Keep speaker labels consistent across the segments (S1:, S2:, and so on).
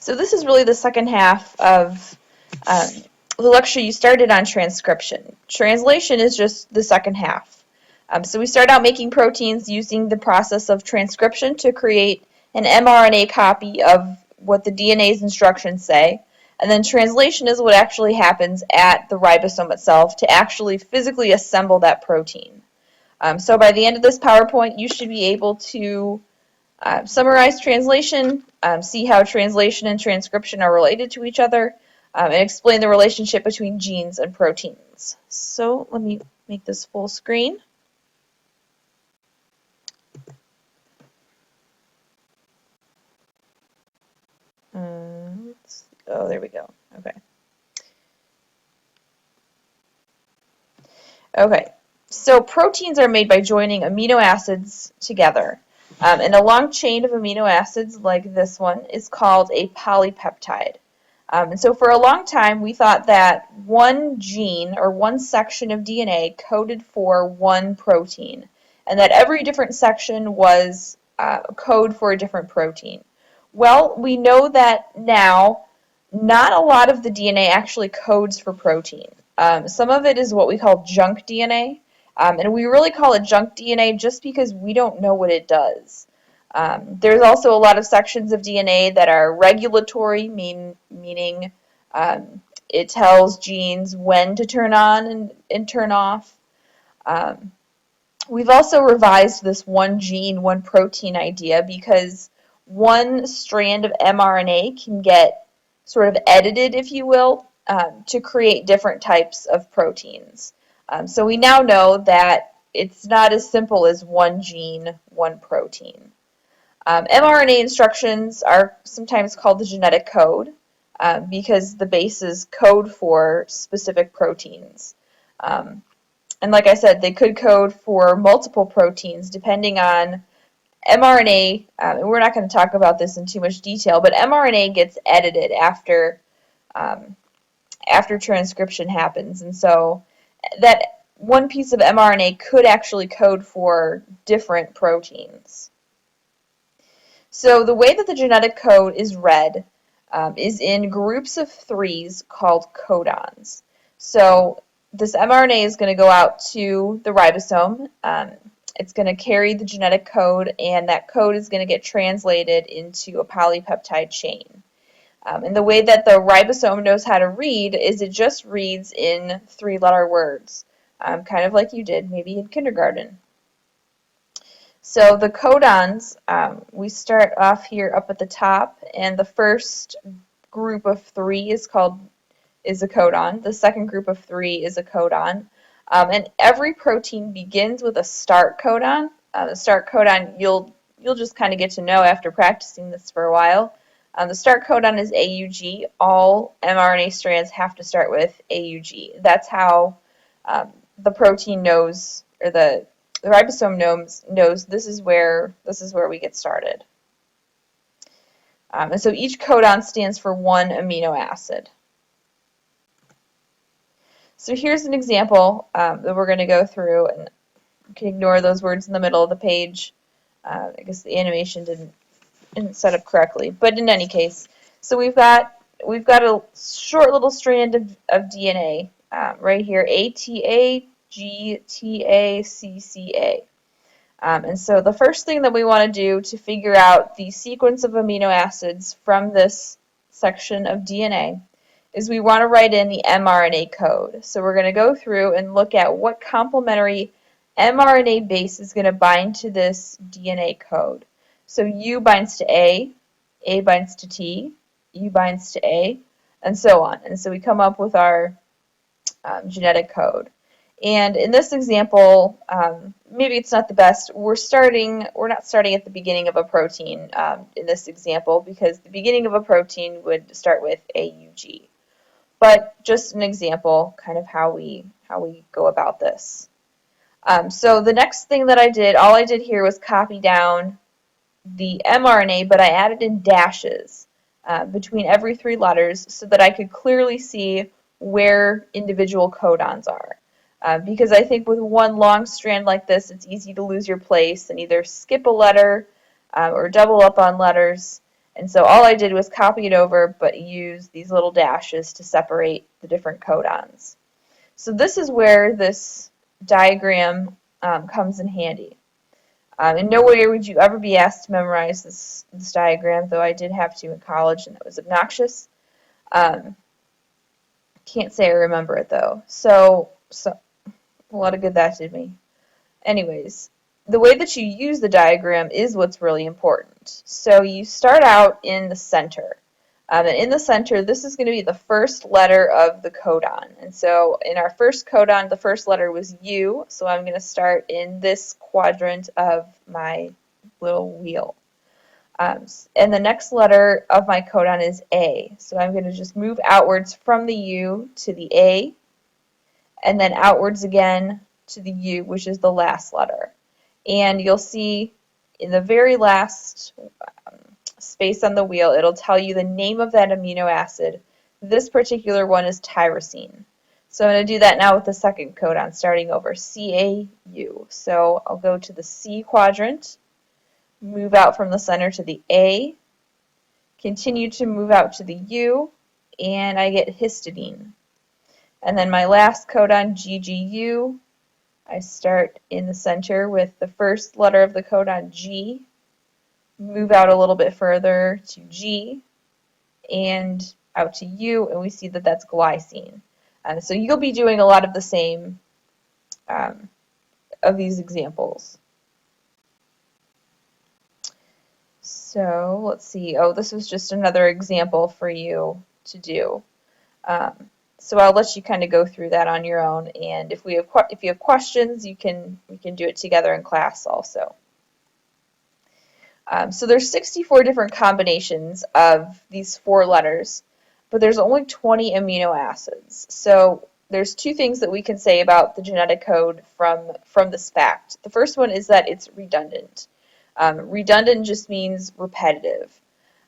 S1: So this is really the second half of the lecture you started on transcription. Translation is just the second half. So we start out making proteins using the process of transcription to create an mRNA copy of what the DNA's instructions say. And then translation is what actually happens at the ribosome itself to actually physically assemble that protein. So by the end of this PowerPoint, you should be able to summarize translation, see how translation and transcription are related to each other, and explain the relationship between genes and proteins. So let me make this full screen. Oh, there we go. Okay. Okay. So proteins are made by joining amino acids together. And a long chain of amino acids like this one is called a polypeptide. And so for a long time, we thought that one gene or one section of DNA coded for one protein, and that every different section was code for a different protein. Well, we know that now not a lot of the DNA actually codes for protein. Some of it is what we call junk DNA, and we really call it junk DNA just because we don't know what it does. There's also a lot of sections of DNA that are regulatory, meaning it tells genes when to turn on and turn off. We've also revised this one gene, one protein idea because one strand of mRNA can get sort of edited, if you will, to create different types of proteins. So we now know that it's not as simple as one gene, one protein. mRNA instructions are sometimes called the genetic code because the bases code for specific proteins. And like I said, they could code for multiple proteins depending on mRNA, and we're not going to talk about this in too much detail, but mRNA gets edited after transcription happens. And so that one piece of mRNA could actually code for different proteins. So the way that the genetic code is read is in groups of threes called codons. So this mRNA is going to go out to the ribosome. It's going to carry the genetic code, and that code is going to get translated into a polypeptide chain. And the way that the ribosome knows how to read is it just reads in three-letter words, kind of like you did maybe in kindergarten. So the codons, we start off here up at the top, and the first group of three is a codon. The second group of three is a codon. And every protein begins with a start codon. The start codon you'll just kind of get to know after practicing this for a while. The start codon is AUG. All mRNA strands have to start with AUG. That's how the protein knows, or the ribosome knows this is where we get started. And so each codon stands for one amino acid. So here's an example that we're going to go through, and you can ignore those words in the middle of the page. I guess the animation didn't set up correctly, but in any case, so we've got a short little strand of DNA right here, ATA, GTA, CCA. And so the first thing that we want to do to figure out the sequence of amino acids from this section of DNA is we want to write in the mRNA code. So we're going to go through and look at what complementary mRNA base is going to bind to this DNA code. So U binds to A binds to T, U binds to A, and so on. And so we come up with our genetic code. And in this example, maybe it's not the best. We're not starting at the beginning of a protein in this example, because the beginning of a protein would start with AUG. But just an example, kind of how we go about this. So the next thing that all I did here was copy down the mRNA, but I added in dashes between every three letters so that I could clearly see where individual codons are. Because I think with one long strand like this, it's easy to lose your place and either skip a letter or double up on letters. And so all I did was copy it over, but use these little dashes to separate the different codons. So this is where this diagram comes in handy. In no way would you ever be asked to memorize this diagram, though I did have to in college, and that was obnoxious. Can't say I remember it, though. So a lot of good that did me. Anyways, the way that you use the diagram is what's really important. So you start out in the center. And in the center, this is going to be the first letter of the codon. And so in our first codon, the first letter was U. So I'm going to start in this quadrant of my little wheel. And the next letter of my codon is A. So I'm going to just move outwards from the U to the A, and then outwards again to the U, which is the last letter. And you'll see in the very last space on the wheel, it'll tell you the name of that amino acid. This particular one is tyrosine. So I'm going to do that now with the second codon, starting over, CAU. So I'll go to the C quadrant, move out from the center to the A, continue to move out to the U, and I get histidine. And then my last codon, GGU, I start in the center with the first letter of the codon, G, move out a little bit further to G, and out to U, and we see that that's glycine. So you'll be doing a lot of the same of these examples. So let's see. Oh, this was just another example for you to do. So I'll let you kind of go through that on your own, and if you have questions, we can do it together in class also. So there's 64 different combinations of these 4 letters, but there's only 20 amino acids. So there's 2 things that we can say about the genetic code from this fact. The first one is that it's redundant. Redundant just means repetitive.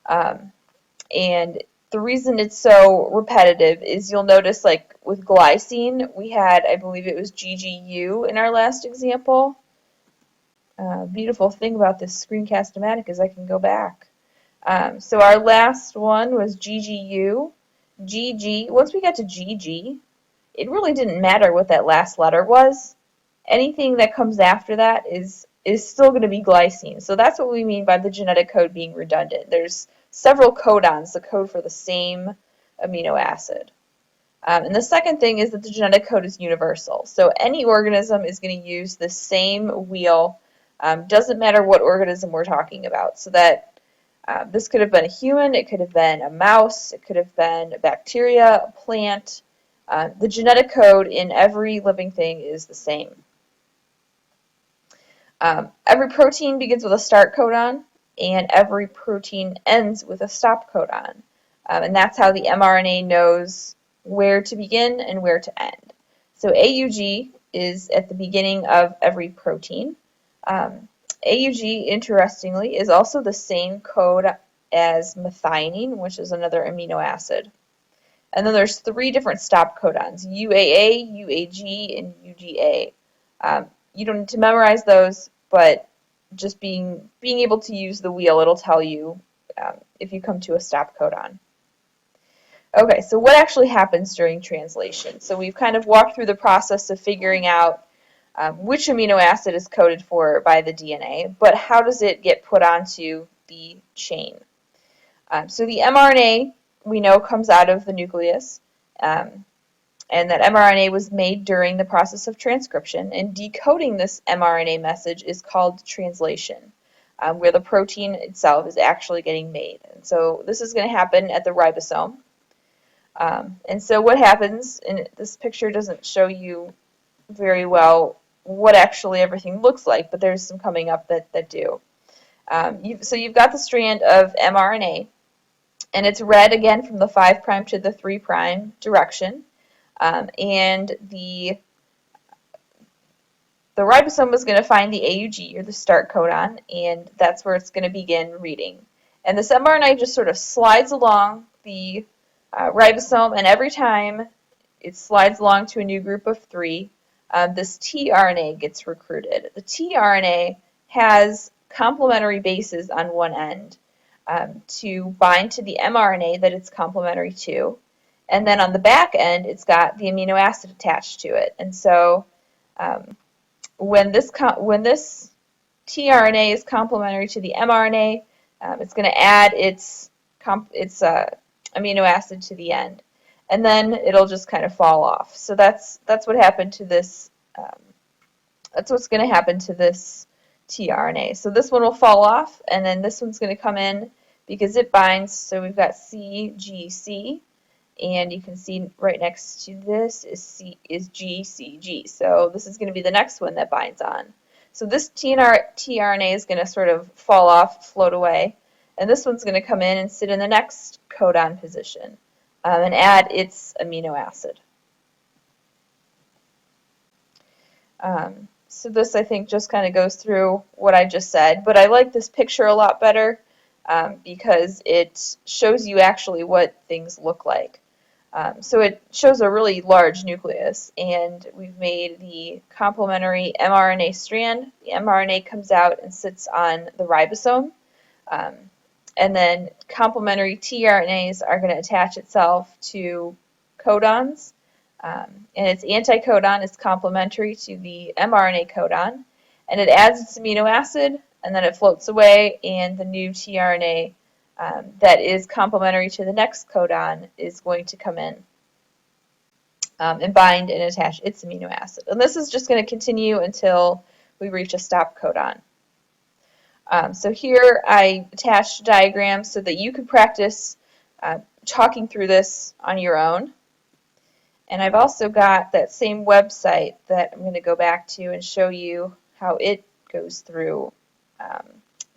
S1: And the reason it's so repetitive is you'll notice, like with glycine, we had, I believe it was GGU in our last example. Beautiful thing about this Screencast-O-Matic is I can go back. So our last one was GGU. GG, once we got to GG, it really didn't matter what that last letter was. Anything that comes after that is still going to be glycine. So that's what we mean by the genetic code being redundant. There's several codons that code for the same amino acid. And the second thing is that the genetic code is universal. So any organism is going to use the same wheel. Doesn't matter what organism we're talking about. So that this could have been a human, it could have been a mouse, it could have been a bacteria, a plant. The genetic code in every living thing is the same. Every protein begins with a start codon, and every protein ends with a stop codon. And that's how the mRNA knows where to begin and where to end. So AUG is at the beginning of every protein. AUG, interestingly, is also the same code as methionine, which is another amino acid. And then there's 3 different stop codons, UAA, UAG, and UGA. You don't need to memorize those, but just being able to use the wheel, it'll tell you if you come to a stop codon. Okay, so what actually happens during translation? So we've kind of walked through the process of figuring out which amino acid is coded for by the DNA, but how does it get put onto the chain? So the mRNA, we know, comes out of the nucleus, and that mRNA was made during the process of transcription, and decoding this mRNA message is called translation, where the protein itself is actually getting made. And so this is going to happen at the ribosome. And so what happens, and this picture doesn't show you very well what actually everything looks like, but there's some coming up that do. So you've got the strand of mRNA, and it's read again from the 5' to the 3' direction. And the ribosome is going to find the AUG, or the start codon, and that's where it's going to begin reading. And this mRNA just sort of slides along the ribosome, and every time it slides along to a new group of 3, this tRNA gets recruited. The tRNA has complementary bases on one end, to bind to the mRNA that it's complementary to. And then on the back end, it's got the amino acid attached to it. And so when this tRNA is complementary to the mRNA, it's going to add its amino acid to the end, and then it'll just kind of fall off. So that's what happened to this. That's what's going to happen to this tRNA. So this one will fall off, and then this one's going to come in because it binds. So we've got CGC, and you can see right next to this is GCG. So this is going to be the next one that binds on. So this tRNA is going to sort of fall off, float away, and this one's going to come in and sit in the next codon position and add its amino acid. So this, I think, just kind of goes through what I just said, but I like this picture a lot better because it shows you actually what things look like. So it shows a really large nucleus, and we've made the complementary mRNA strand. The mRNA comes out and sits on the ribosome, and then complementary tRNAs are going to attach itself to codons, and its anticodon is complementary to the mRNA codon, and it adds its amino acid, and then it floats away, and the new tRNA that is complementary to the next codon is going to come in and bind and attach its amino acid. And this is just going to continue until we reach a stop codon. So here I attached diagrams so that you could practice talking through this on your own. And I've also got that same website that I'm going to go back to and show you how it goes through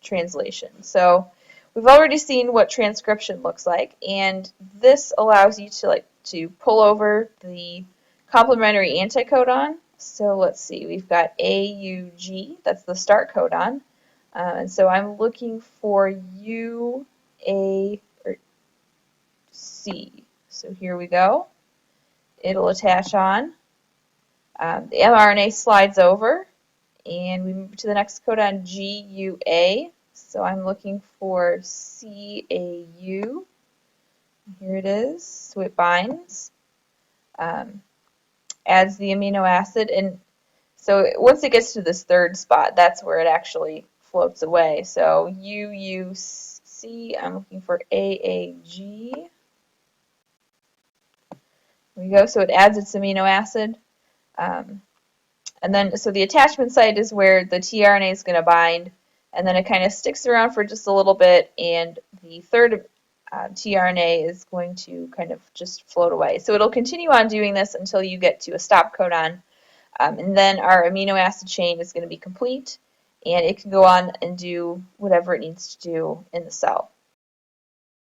S1: translation. So we've already seen what transcription looks like, and this allows you to pull over the complementary anticodon. So let's see, we've got AUG, that's the start codon, and so I'm looking for UAC. So here we go. It'll attach on. The mRNA slides over, and we move to the next codon, GUA. So I'm looking for CAU. Here it is. So it binds, adds the amino acid, and so once it gets to this third spot, that's where it actually floats away. So UUC, I'm looking for AAG. There we go. So it adds its amino acid. And then, so the attachment site is where the tRNA is going to bind, and then it kind of sticks around for just a little bit, and the third tRNA is going to kind of just float away. So it'll continue on doing this until you get to a stop codon, and then our amino acid chain is going to be complete, and it can go on and do whatever it needs to do in the cell.